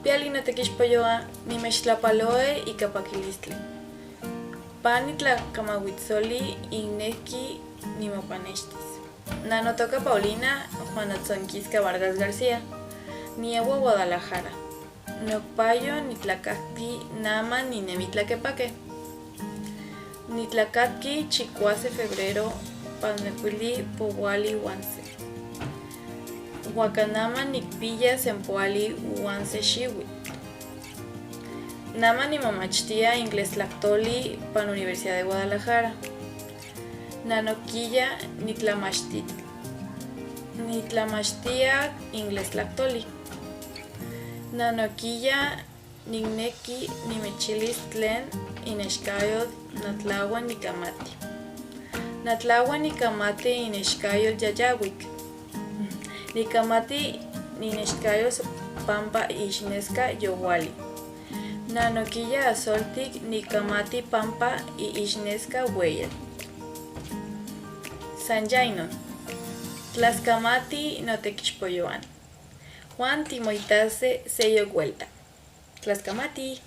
Piali notequixpoyoa nimechtlapaloe ika pakilistli. Panitlakamauitzoli innehki nimopanextis. Nanotoka Paulina Juan Otzonquisca Vargas García. Niewa Guadalajara. Nokpayo nitlacatki nama ninemitlaquepaque. Nitlacatki chicuase febrero panmecuili powali wanse. Huacanama nikpilla sempoali wanse xiwi. Nama nimomachtia inglés lactoli pan Universidad de Guadalajara. Nanoquilla nitlamachtia inglés lactoli. Nanoquilla nigneki nimechilis tlen inexcayot natlahuan nikamati. Natlahuan nikamati inexcayot yayawik. Nikamati ninexcayos pampa ixnesca yowali. Nanoquilla asoltic nikamati pampa y ixnesca hueyat. Sanjainon. Tlaskamati notequixpoyoan. Juan Timoitase Seyo Vuelta. Tlaskamati.